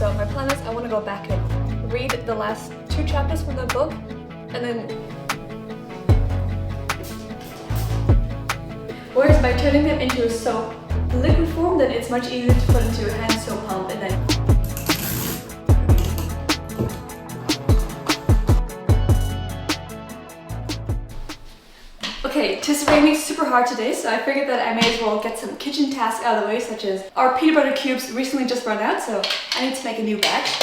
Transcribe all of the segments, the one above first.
So my plan is I want to go back and read the last 2 chapters from the book, and then whereas by turning them into a soap liquid form, then it's much easier to put into a hand soap pump and then okay, it is raining super hard today, so I figured that I may as well get some kitchen tasks out of the way, such as our peanut butter cubes recently just run out, so I need to make a new batch.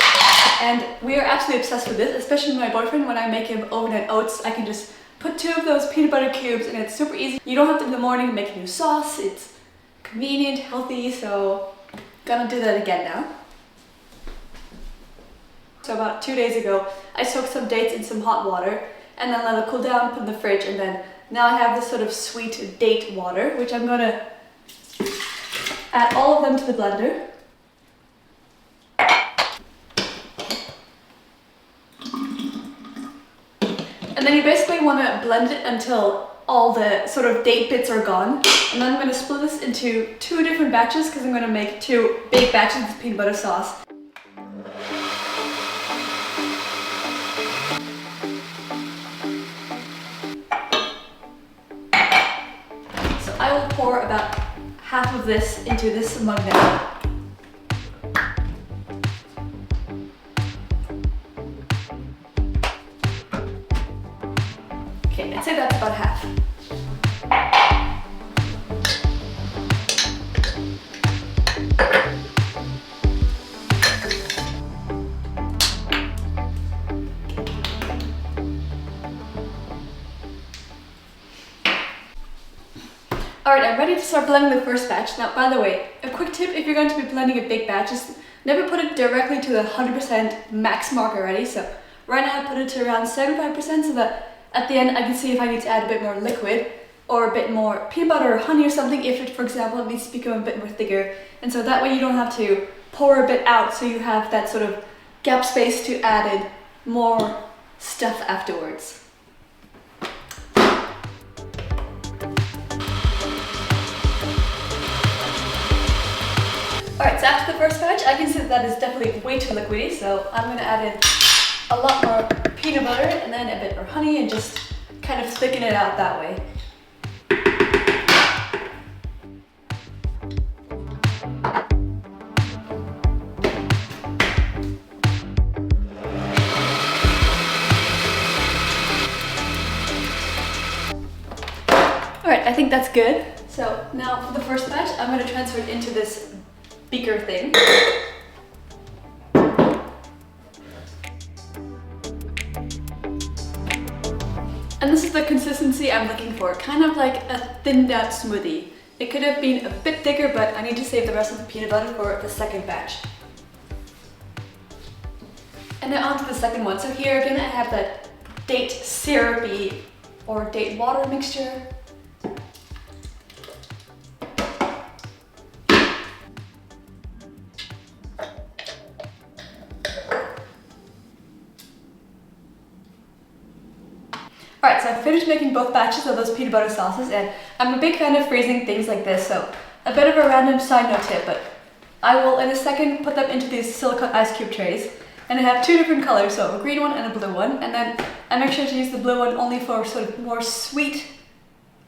And we are absolutely obsessed with this, especially with my boyfriend. When I make him overnight oats, I can just put 2 of those peanut butter cubes and it's super easy. You don't have to in the morning make a new sauce. It's convenient, healthy, so gonna do that again now. So about 2 days ago, I soaked some dates in some hot water and then let it cool down, put in the fridge, and then now I have this sort of sweet date water, which I'm gonna add all of them to the blender. And then you basically want to blend it until all the sort of date bits are gone. And then I'm going to split this into 2 different batches because I'm going to make 2 big batches of peanut butter sauce. So I will pour about half of this into this mug now. Okay, I'd say that's about half. Alright, I'm ready to start blending the first batch. Now, by the way, a quick tip if you're going to be blending a big batch is never put it directly to the 100% max mark already. So right now I put it to around 75% so that at the end I can see if I need to add a bit more liquid or a bit more peanut butter or honey or something, if it, for example, it needs to become a bit more thicker. And so that way you don't have to pour a bit out, so you have that sort of gap space to add in more stuff afterwards. Alright, so after the first batch, I can see that is definitely way too liquidy, so I'm going to add in a lot more peanut butter and then a bit more honey and just kind of thicken it out that way. Alright, I think that's good. So now for the first batch, I'm going to transfer it into this beaker thing. And this is the consistency I'm looking for, kind of like a thinned out smoothie. It could have been a bit thicker, but I need to save the rest of the peanut butter for the second batch. And then on to the second one. So here again I have that date syrupy or date water mixture. Alright, so I've finished making both batches of those peanut butter sauces, and I'm a big fan of freezing things like this, so a bit of a random side note tip, but I will in a second put them into these silicone ice cube trays, and I have 2 different colors, so a green one and a blue one, and then I make sure to use the blue one only for sort of more sweet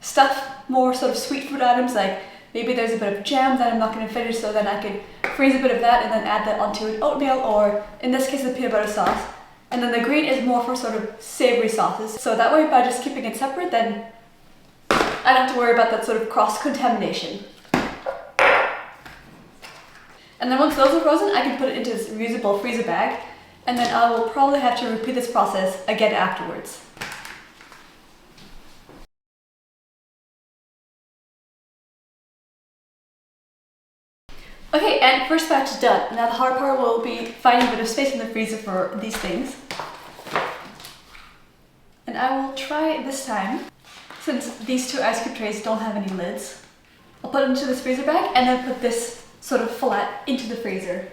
stuff, more sort of sweet food items, like maybe there's a bit of jam that I'm not going to finish, so then I can freeze a bit of that and then add that onto an oatmeal, or in this case the peanut butter sauce. And then the green is more for sort of savory sauces. So that way, by just keeping it separate, then I don't have to worry about that sort of cross-contamination. And then once those are frozen, I can put it into this reusable freezer bag. And then I will probably have to repeat this process again afterwards. Okay, and first batch is done. Now the hard part will be finding a bit of space in the freezer for these things. And I will try this time, since these 2 ice cube trays don't have any lids. I'll put it into this freezer bag and then put this sort of flat into the freezer.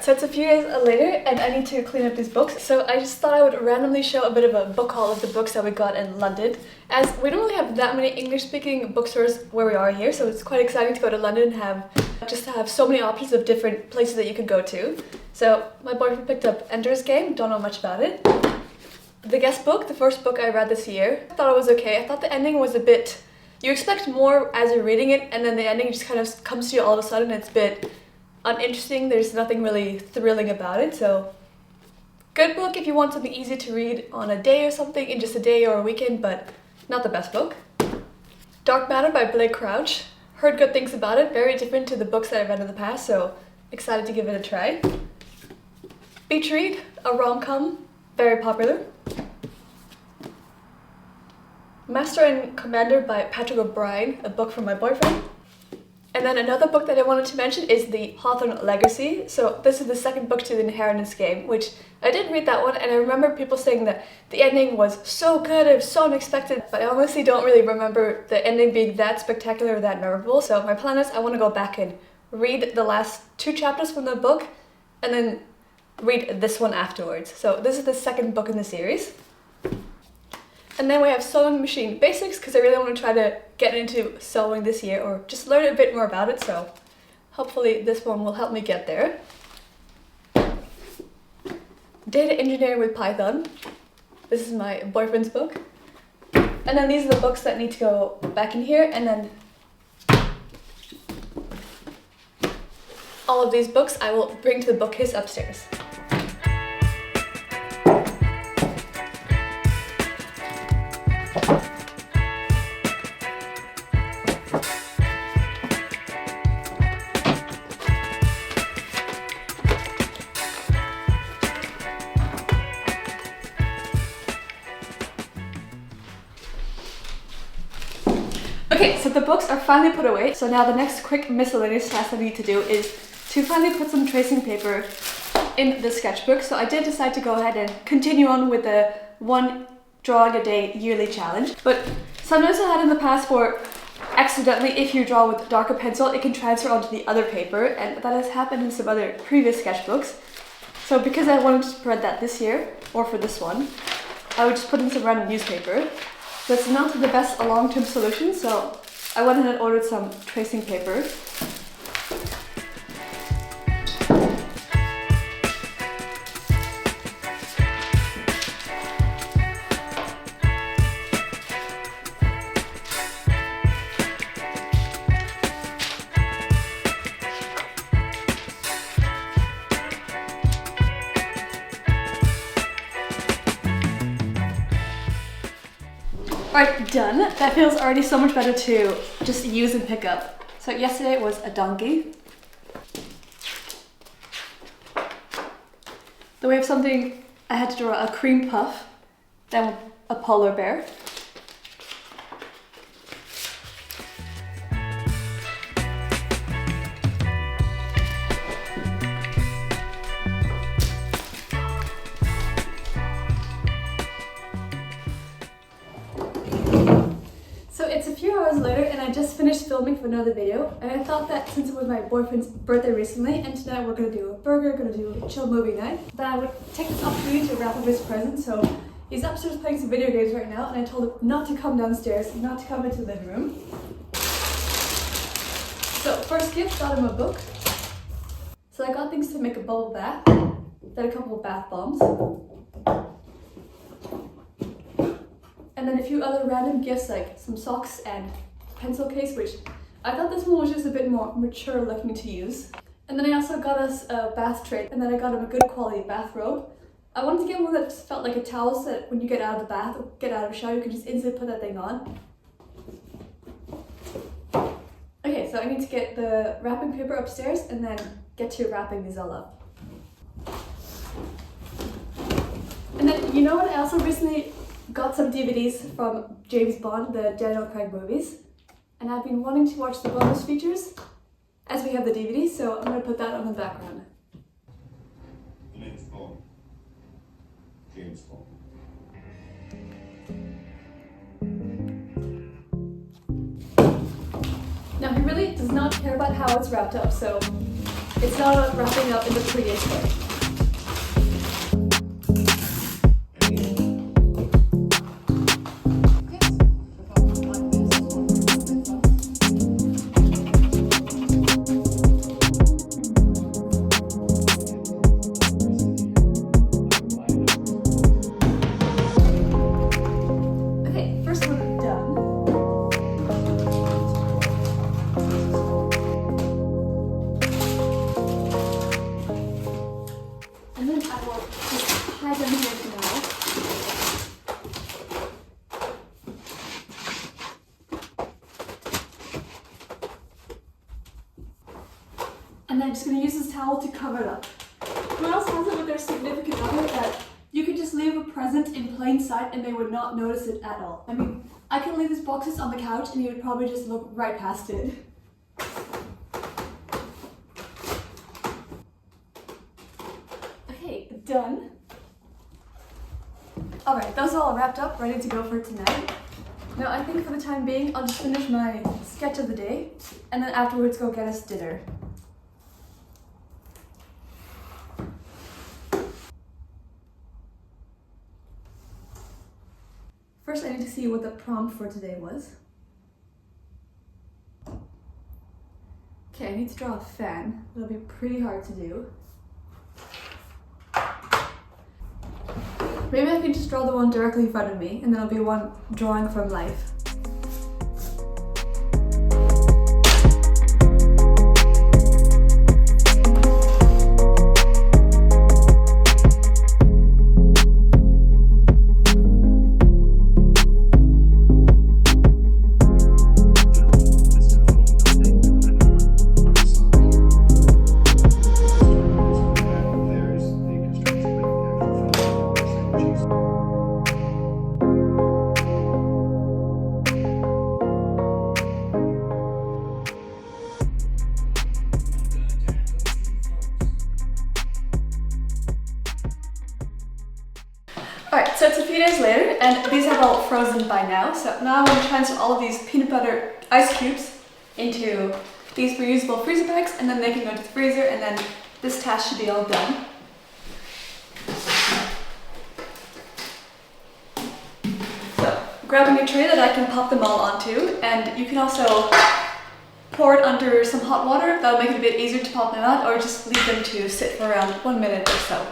Alright, so it's a few days later and I need to clean up these books. So I just thought I would randomly show a bit of a book haul of the books that we got in London. As we don't really have that many English-speaking bookstores where we are here, so it's quite exciting to go to London and have so many options of different places that you could go to. So my boyfriend picked up Ender's Game, don't know much about it. The Guest Book, the first book I read this year, I thought it was okay. I thought the ending was a bit... You expect more as you're reading it, and then the ending just kind of comes to you all of a sudden. It's a bit uninteresting. There's nothing really thrilling about it, so good book if you want something easy to read on a day or something, in just a day or a weekend, but not the best book. Dark Matter by Blake Crouch. Heard good things about it, very different to the books that I've read in the past, so excited to give it a try. Beach Read, a rom-com, very popular. Master and Commander by Patrick O'Brien, a book from my boyfriend. And then another book that I wanted to mention is The Hawthorne Legacy. So this is the second book to the Inheritance Game, which I did read that one, and I remember people saying that the ending was so good, it was so unexpected, but I honestly don't really remember the ending being that spectacular or that memorable. So my plan is I want to go back and read the last 2 chapters from the book, and then read this one afterwards. So this is the second book in the series. And then we have Sewing Machine Basics, because I really want to try to get into sewing this year, or just learn a bit more about it, so hopefully this one will help me get there. Data Engineering with Python. This is my boyfriend's book. And then these are the books that need to go back in here, and then all of these books I will bring to the bookcase upstairs. Okay, so the books are finally put away, so now the next quick miscellaneous task I need to do is to finally put some tracing paper in the sketchbook. So I did decide to go ahead and continue on with the 1 drawing a day yearly challenge, but sometimes I had in the past where accidentally, if you draw with darker pencil, it can transfer onto the other paper, and that has happened in some other previous sketchbooks. So because I wanted to prevent that this year, or for this one, I would just put in some random newspaper. That's not the best long-term solution, so I went ahead and ordered some tracing paper. Alright, done. That feels already so much better to just use and pick up. So yesterday was a donkey. Then we have something, I had to draw a cream puff, then a polar bear. It's a few hours later and I just finished filming for another video, and I thought that since it was my boyfriend's birthday recently and tonight we're going to do a burger, going to do a chill movie night, that I would take this opportunity to wrap up his present. So he's upstairs playing some video games right now, and I told him not to come downstairs, not to come into the living room. So first gift, got him a book. So I got things to make a bubble bath, then a couple of bath bombs. And then a few other random gifts like some socks and a pencil case, which I thought this one was just a bit more mature looking to use. And then I also got us a bath tray, and then I got him a good quality bathrobe. I wanted to get one that just felt like a towel, so that when you get out of the bath or get out of the shower, you can just instantly put that thing on. Okay, so I need to get the wrapping paper upstairs and then get to wrapping these all up. And then, you know what, I also recently got some DVDs from James Bond, the Daniel Craig movies, and I've been wanting to watch the bonus features as we have the DVD, so I'm going to put that on the background. James Bond. James Bond. Now he really does not care about how it's wrapped up, so It's not about wrapping up in the prettiest way. Okay, first one done. And then I will just hide them here for now. And then I'm just going to use this towel to cover it up. Who else has it with their significant other that you could just leave a present in plain sight and they would not notice it at all? I mean, I can leave these boxes on the couch and you would probably just look right past it. Okay, done. Alright, those are all wrapped up, ready to go for tonight. Now I think for the time being, I'll just finish my sketch of the day and then afterwards go get us dinner. First, I need to see what the prompt for today was. Okay, I need to draw a fan. It'll be pretty hard to do. Maybe I can just draw the one directly in front of me, and then it'll be one drawing from life. Alright, so it's a few days later, and these have all frozen by now. So now I'm going to transfer all of these peanut butter ice cubes into these reusable freezer bags, and then they can go to the freezer, and then this task should be all done. So, grabbing a tray that I can pop them all onto, and you can also pour it under some hot water. That'll make it a bit easier to pop them out, or just leave them to sit for around 1 minute or so.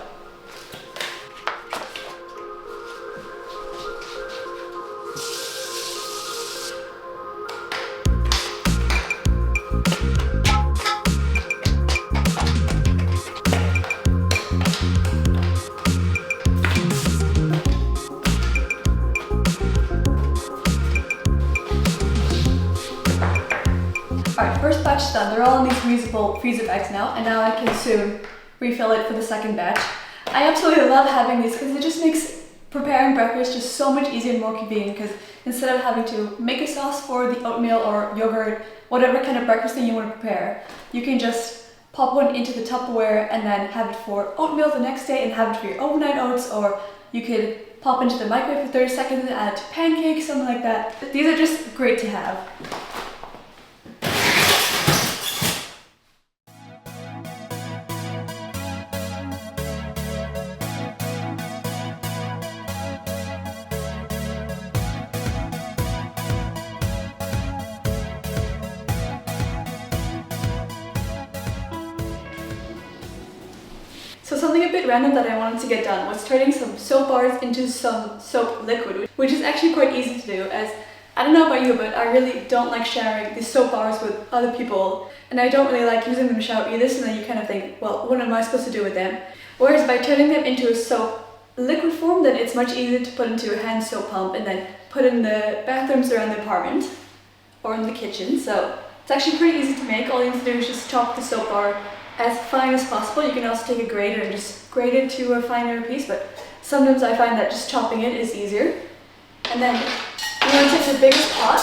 Alright, first batch done. They're all in these reusable freezer bags now, and now I can soon refill it for the second batch. I absolutely love having these because it just makes preparing breakfast just so much easier and more convenient, because instead of having to make a sauce for the oatmeal or yogurt, whatever kind of breakfast thing you want to prepare, you can just pop one into the Tupperware and then have it for oatmeal the next day and have it for your overnight oats, or you could pop into the microwave for 30 seconds and add it to pancakes, something like that. But these are just great to have. So something a bit random that I wanted to get done was turning some soap bars into some soap liquid, which is actually quite easy to do, as I don't know about you, but I really don't like sharing these soap bars with other people, and I don't really like using them to shower either, so then you kind of think, well, what am I supposed to do with them? Whereas by turning them into a soap liquid form, then it's much easier to put into a hand soap pump and then put in the bathrooms around the apartment or in the kitchen. So it's actually pretty easy to make. All you have to do is just chop the soap bar as fine as possible. You can also take a grater and just grate it to a finer piece, but sometimes I find that just chopping it is easier. And then you want to take the biggest pot,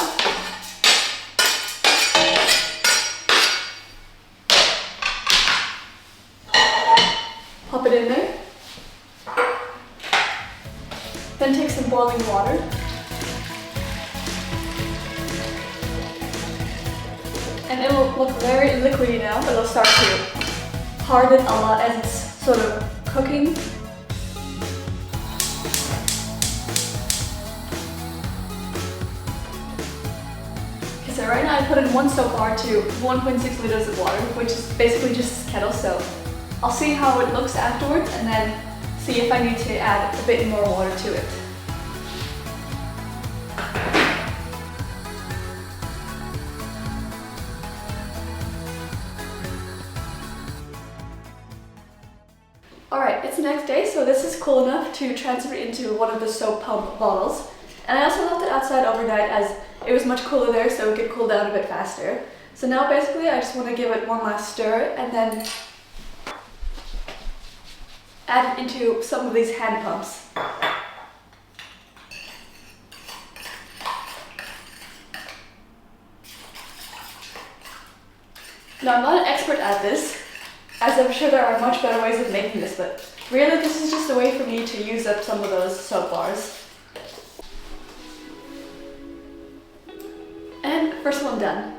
pop it in there, then take some boiling water, and it will look very liquidy now, but it'll start to harden a lot as it's sort of cooking. Okay, so right now I put in 1 soap bar to 1.6 liters of water, which is basically just a kettle, so I'll see how it looks afterwards and then see if I need to add a bit more water to it. Alright, it's the next day, so this is cool enough to transfer it into one of the soap pump bottles. And I also left it outside overnight as it was much cooler there, so it could cool down a bit faster. So now basically I just want to give it one last stir and then add it into some of these hand pumps. Now I'm not an expert at this, as I'm sure there are much better ways of making this, but really this is just a way for me to use up some of those soap bars. And first one done.